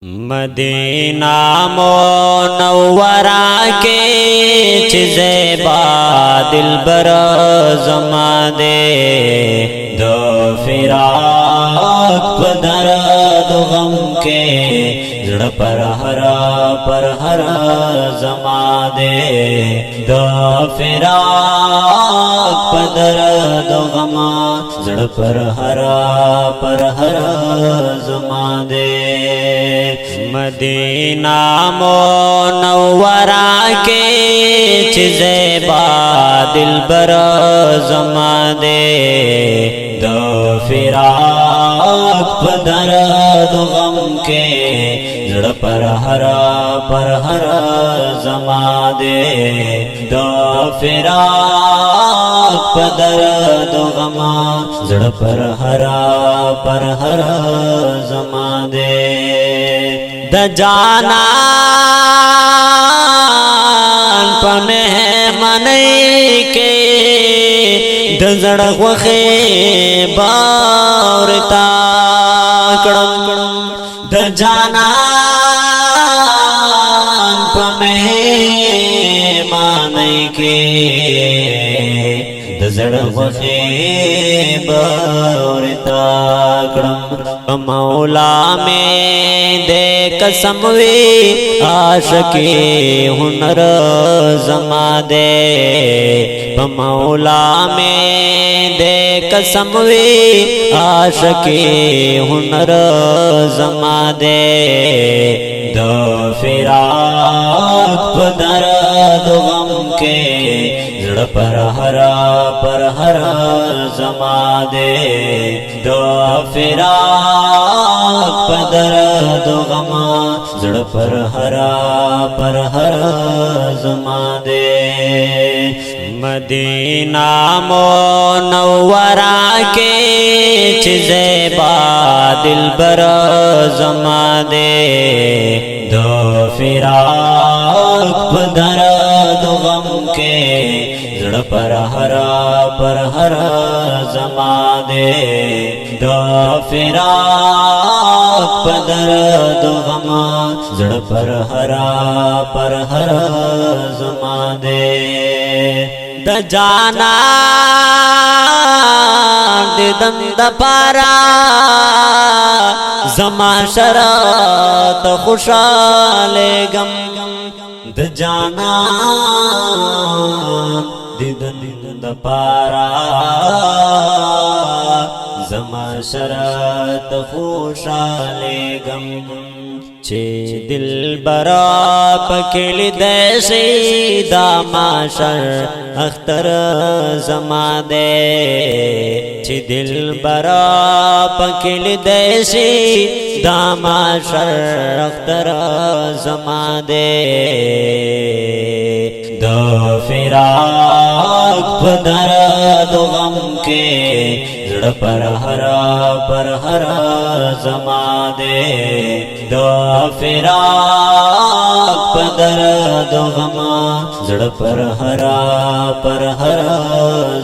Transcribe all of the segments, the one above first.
مدینہ منورہ کے چزیبا دلبر زما دے دو فراق بدرد غم کے زڑ پر ہر زما دے دو فراق بدرد غم زڑ پر ہر زما دے مدینہ منورہ کے چزیبا دلبر زما دے دو فراق بدرد غم کے زڑ پر ہر زما دے دو فراق بدرد غم زڑ پر ہر زما دے د جانان پا مہمنی کے د زڑ خوخی باورتا کڑم د جانان پا مہمنی کے د زڑ خوخی باورتا کڑم مولا میں دے قسم وی عاشقی ہنر زما دے مولا میں دے قسم وی عاشقی ہنر زما دے دو فراق بدرد غم کے زڑ پر ہر زما دے دو فراق بدرد غم زڑ پر ہر زما دے مدینہ منورہ کے چزیبا دلبر زما دے دو فراق بدرد غم کے زڑ پر ہر زما دے دو فراق بدرد غم زڑ پر ہر زما دے د جانان دیدن د پارا زما شرط خوشحال غم د جانان دیدن د پارا زما شرط خوشحال غم چھے دل برا پکل دیسی دا معاشر اختر زما دے چھے دل برا پکل دیسی دا معاشر اختر زما دے دو فراق بدرد غم کے زڑ پر ہر زما دے دو فراق بدرد غم زڑ پر ہر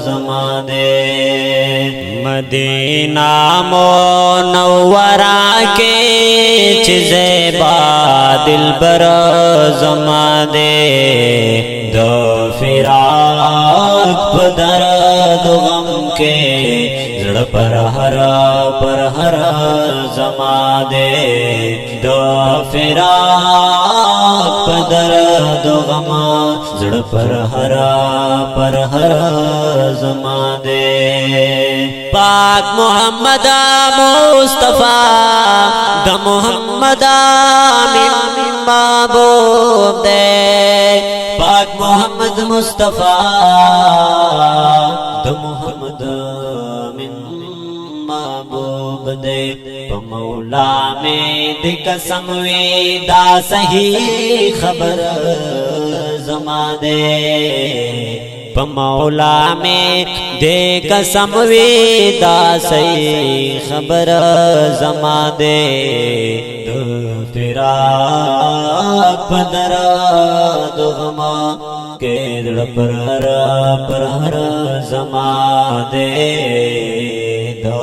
زما دے مدینہ منورہ کے چزیبا دلبر زما دے دو فراق بدرد غم کے زڑ پر ہر زما دے دو فراق بدرد غم زڑ پر ہر زما دے پاک محمد مصطفیٰ د محمد آمین محبوب دے پاک محمد مصطفیٰ د محمد آمین محبوب دے مولا میں دی قسم وی دا صحیح خبر زما دے مولا میں دے قسم وی دا صحیح خبر زما دے دو فراق بدرد غم کے زڑ پر ہر زما دے دو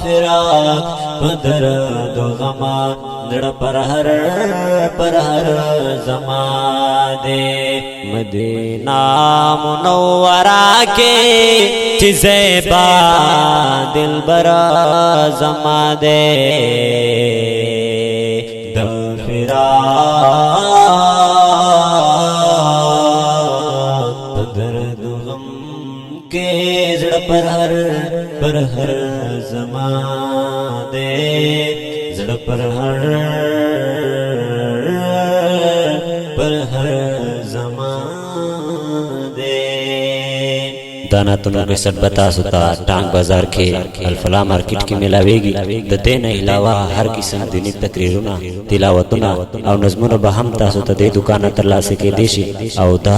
فراق درد و غم زړه پر هر زمان دے مدینہ منورہ کے چیزیں با دل برا زمان دے دغفرات درد غم کے زړه پر ہر زمان دے زړه پر ہر زمان دے دانا تمہیں کیسٹ بتا ستا ٹانگ بازار کے الفلاح مارکیٹ کی ملاوے گی دتے نہ علاوہ ہر قسم دینی تقریرنا تلاوتنا او نظمنا بہم تاسو ته دې دکان تر لاسه کې دیشي او دا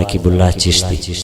نقیب الله چشتی